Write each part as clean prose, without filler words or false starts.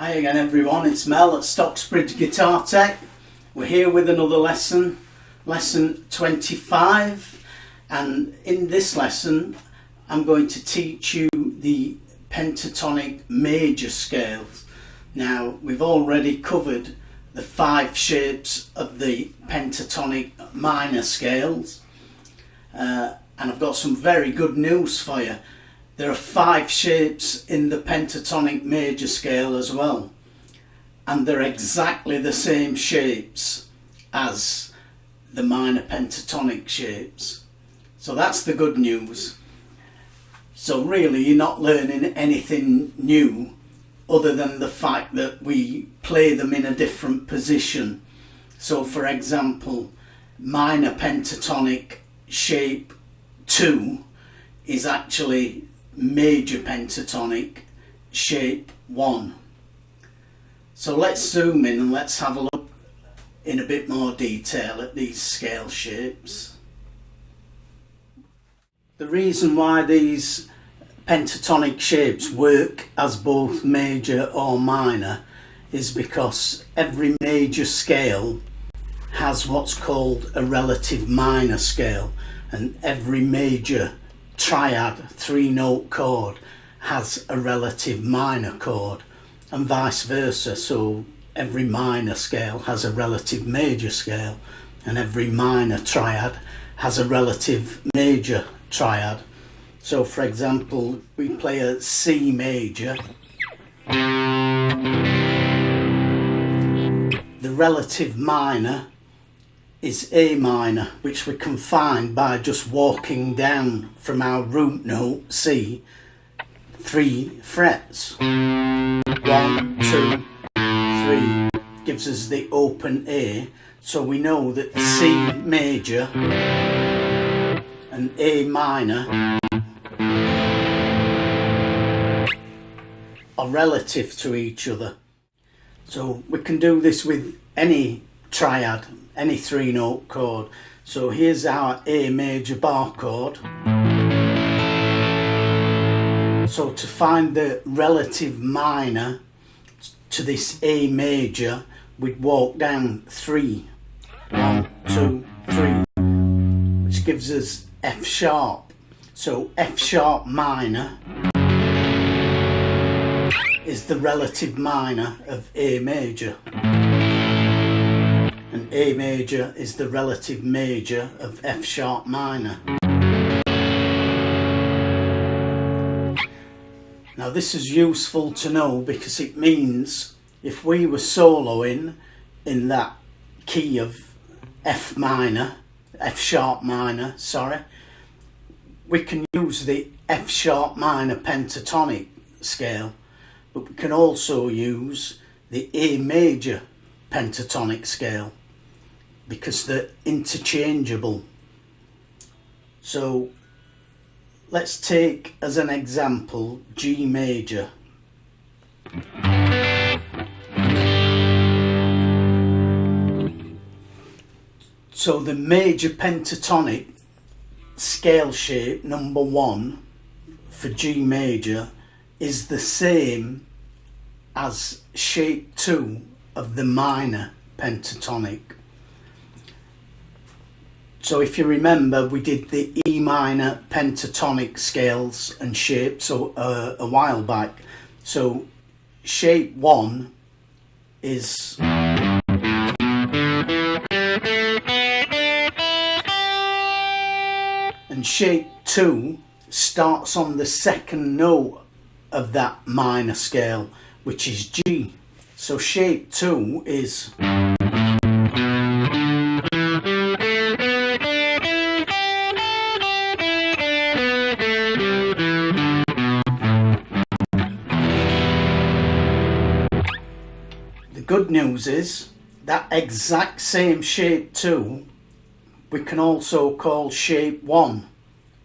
Hi again everyone, it's Mel at Stocksbridge Guitar Tech. We're here with another lesson, lesson 25, and in this lesson I'm going to teach you the pentatonic major scales. Now we've already covered the 5 shapes of the pentatonic minor scales, and I've got some very good news for you. There are 5 shapes in the pentatonic major scale as well, and they're exactly the same shapes as the minor pentatonic shapes. So that's the good news. So really you're not learning anything new other than the fact that we play them in a different position. So for example, minor pentatonic shape 2 is actually major pentatonic shape 1. So let's zoom in and let's have a look in a bit more detail at these scale shapes. The reason why these pentatonic shapes work as both major or minor is because every major scale has what's called a relative minor scale, and every major triad 3-note chord has a relative minor chord, and vice versa. So every minor scale has a relative major scale, and every minor triad has a relative major triad. So for example, we play a C major, the relative minor is A minor, which we can find by just walking down from our root note C 3 frets. 1, 2, 3 gives us the open A, so we know that C major and A minor are relative to each other. So we can do this with any triad, any 3-note chord. So here's our A major bar chord. So to find the relative minor to this A major, we'd walk down 3. 1, 2, 3, which gives us F sharp. So F sharp minor is the relative minor of A major, and A major is the relative major of F sharp minor. Now this is useful to know because it means if we were soloing in that key of F minor, F sharp minor, sorry, we can use the F sharp minor pentatonic scale, but we can also use the A major pentatonic scale because they're interchangeable. So let's take as an example G major. So the major pentatonic scale shape number 1 for G major is the same as shape 2 of the minor pentatonic. So if you remember, we did the E minor pentatonic scales and shapes a while back. So shape 1 is and shape 2 starts on the 2nd note of that minor scale, which is G. So shape 2 is the good news is that exact same shape 2 we can also call shape 1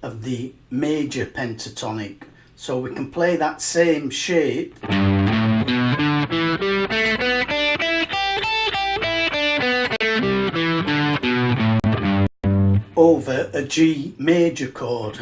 of the major pentatonic. So we can play that same shape over a G major chord.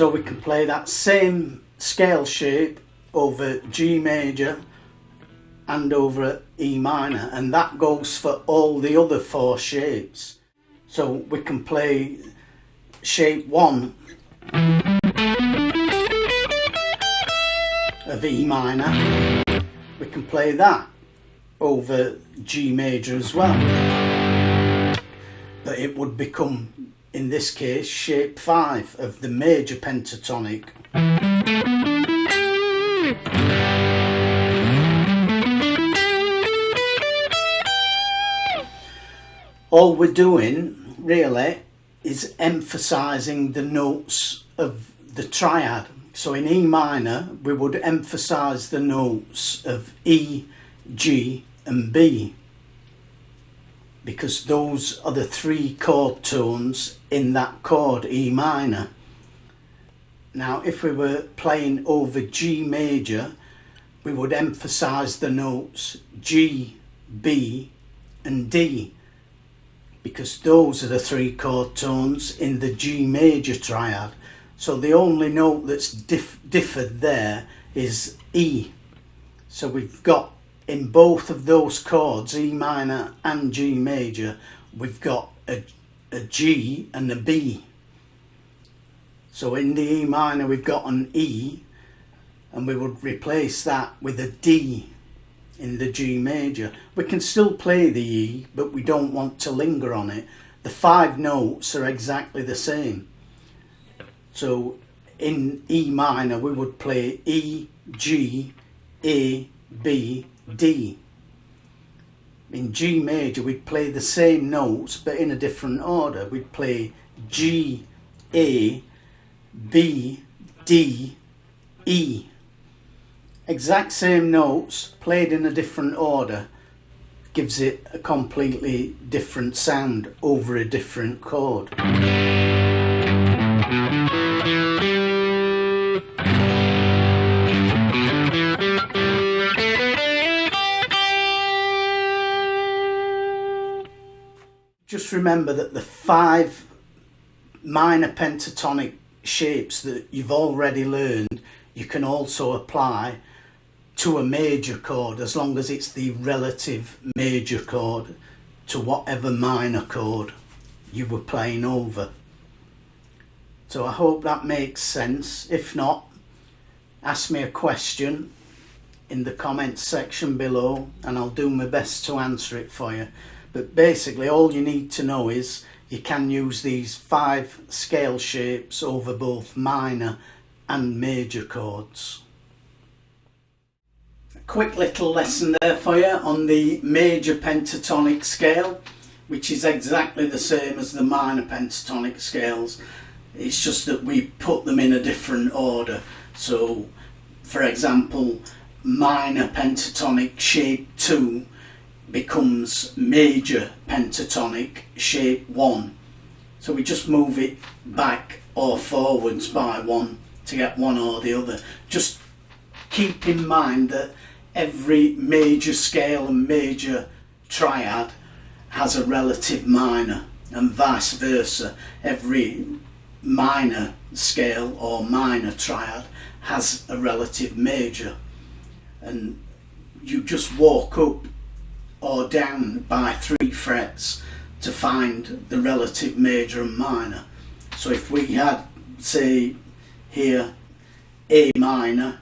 So we can play that same scale shape over G major and over E minor, and that goes for all the other 4 shapes. So we can play shape 1 of E minor, we can play that over G major as well, but it would become, in this case, shape 5 of the major pentatonic. All we're doing really is emphasising the notes of the triad. So in E minor we would emphasise the notes of E, G and B, because those are the 3 chord tones in that chord E minor. Now if we were playing over G major, we would emphasise the notes G, B and D, because those are the 3 chord tones in the G major triad. So the only note that's differed there is E. So we've got, in both of those chords, E minor and G major, we've got a G and a B. So in the E minor we've got an E, and we would replace that with a D in the G major. We can still play the E, but we don't want to linger on it. The 5 notes are exactly the same. So in E minor we would play E, G, A, B, D. In G major we'd play the same notes but in a different order. We'd play G, A, B, D, E. Exact same notes played in a different order gives it a completely different sound over a different chord. Just remember that the 5 minor pentatonic shapes that you've already learned, you can also apply to a major chord, as long as it's the relative major chord to whatever minor chord you were playing over. So I hope that makes sense. If not, ask me a question in the comments section below and I'll do my best to answer it for you. But basically all you need to know is you can use these 5 scale shapes over both minor and major chords. A quick little lesson there for you on the major pentatonic scale, which is exactly the same as the minor pentatonic scales. It's just that we put them in a different order. So for example, minor pentatonic shape 2 becomes major pentatonic shape 1. So we just move it back or forwards by 1 to get one or the other. Just keep in mind that every major scale and major triad has a relative minor, and vice versa. Every minor scale or minor triad has a relative major, and you just walk up or down by 3 frets to find the relative major and minor. So if we had, say here, A minor,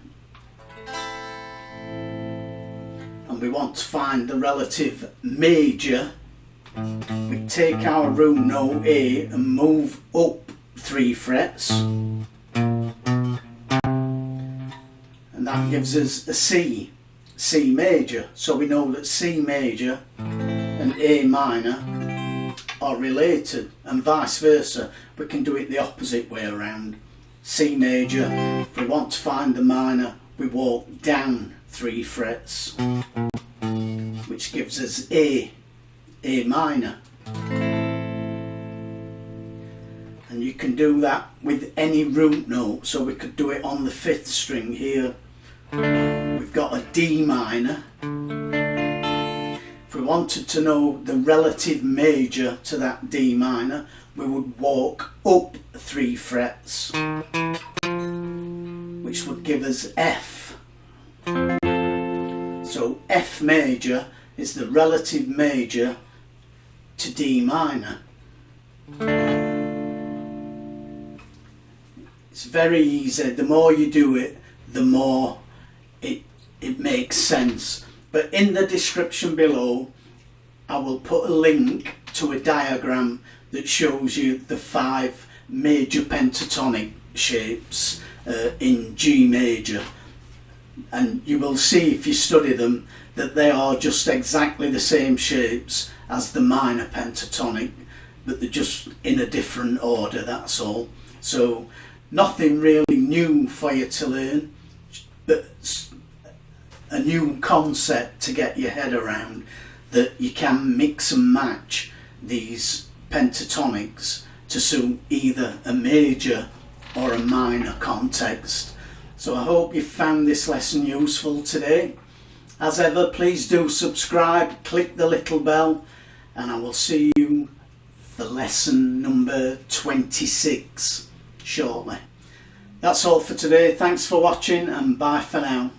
and we want to find the relative major, we take our root note A and move up 3 frets, and that gives us a C. C major. So we know that C major and A minor are related, and vice versa. We can do it the opposite way around. C major, if we want to find the minor, we walk down 3 frets, which gives us A minor. And you can do that with any root note. So we could do it on the 5th string here. We've got a D minor. If we wanted to know the relative major to that D minor, we would walk up 3 frets. And which would give us F. So F major is the relative major to D minor. It's very easy. The more you do it, the more it makes sense. But in the description below, I will put a link to a diagram that shows you the 5 major pentatonic shapes in G major, and you will see if you study them that they are just exactly the same shapes as the minor pentatonic, but they're just in a different order, that's all. So nothing really new for you to learn, but a new concept to get your head around, that you can mix and match these pentatonics to suit either a major or a minor context. So I hope you found this lesson useful today. As ever, please do subscribe, click the little bell, and I will see you for lesson number 26 shortly. That's all for today. Thanks for watching, and bye for now.